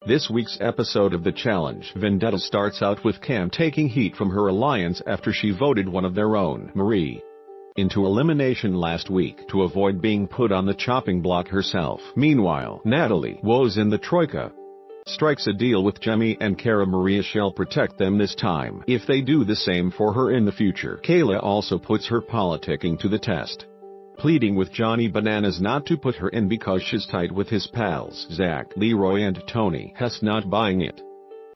This week's episode of The Challenge Vendetta starts out with Cam taking heat from her alliance after she voted one of their own, Marie, into elimination last week to avoid being put on the chopping block herself. Meanwhile, Natalie, woes in the Troika, strikes a deal with Jemmye and Cara Maria. She'll protect them this time if they do the same for her in the future. Kayleigh also puts her politicking to the test, pleading with Johnny Bananas not to put her in because she's tight with his pals Zach, Leroy and Tony. Hess not buying it,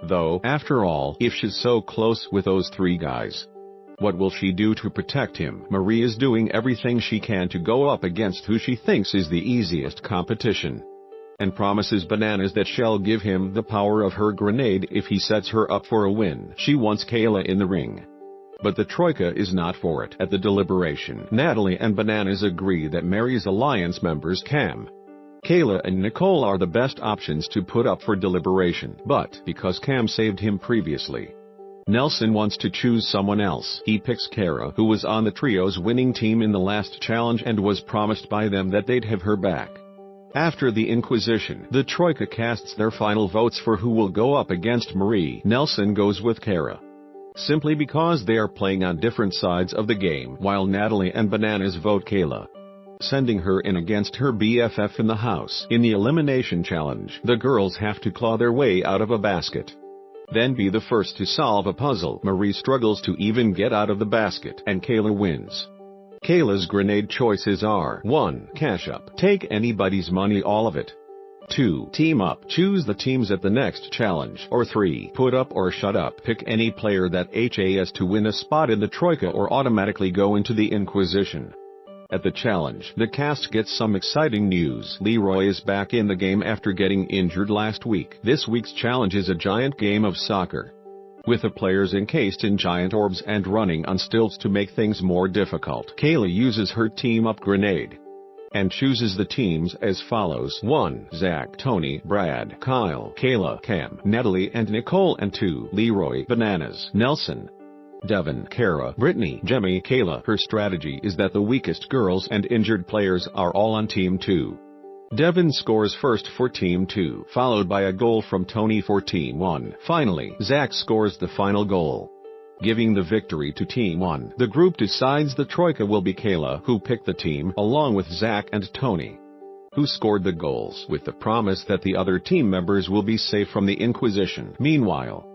though. After all, if she's so close with those three guys, what will she do to protect him? Maria's doing everything she can to go up against who she thinks is the easiest competition, and promises Bananas that she'll give him the power of her grenade if he sets her up for a win. She wants Kayleigh in the ring, but the Troika is not for it. At the deliberation, Natalie and Bananas agree that Mary's alliance members Cam, Kayleigh and Nicole are the best options to put up for deliberation. But because Cam saved him previously, Nelson wants to choose someone else. He picks Cara, who was on the trio's winning team in the last challenge and was promised by them that they'd have her back. After the Inquisition, the Troika casts their final votes for who will go up against Marie. Nelson goes with Cara, simply because they are playing on different sides of the game, while Natalie and Bananas vote Kayleigh, sending her in against her BFF in the house. In the elimination challenge, the girls have to claw their way out of a basket, then be the first to solve a puzzle. Marie struggles to even get out of the basket, and Kayleigh wins. Kayleigh's grenade choices are: 1. Cash up, take anybody's money, all of it. 2. Team up, choose the teams at the next challenge. Or 3. Put up or shut up, pick any player that has to win a spot in the Troika or automatically go into the Inquisition. At the challenge, the cast gets some exciting news. Leroy is back in the game after getting injured last week. This week's challenge is a giant game of soccer, with the players encased in giant orbs and running on stilts to make things more difficult. Kayleigh uses her team-up grenade and chooses the teams as follows: 1. Zach, Tony, Brad, Kyle, Kayleigh, Cam, Natalie and Nicole, and 2. Leroy, Bananas, Nelson, Devin, Cara, Brittany, Jemmye, Kayleigh. Her strategy is that the weakest girls and injured players are all on Team 2. Devin scores first for Team 2, followed by a goal from Tony for Team 1. Finally, Zach scores the final goal, giving the victory to Team 1. The group decides the Troika will be Kayleigh, who picked the team, along with Zach and Tony, who scored the goals, with the promise that the other team members will be safe from the Inquisition. Meanwhile,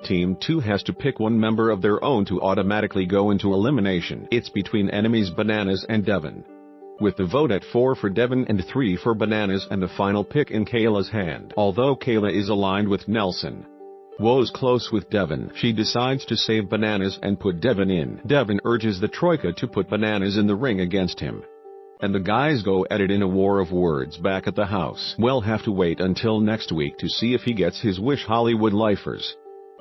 Team 2 has to pick one member of their own to automatically go into elimination. It's between enemies Bananas and Devin, with the vote at 4 for Devin and 3 for Bananas and the final pick in Kayleigh's hand. Although Kayleigh is aligned with Nelson, woes close with Devin, she decides to save Bananas and put Devin in. Devin urges the Troika to put Bananas in the ring against him, and the guys go at it in a war of words back at the house. We'll have to wait until next week to see if he gets his wish, Hollywood lifers.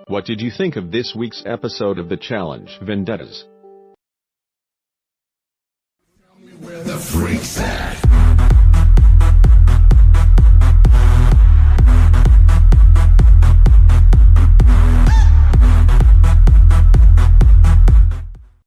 What did you think of this week's episode of The Challenge Vendettas? Tell me where the freak's at.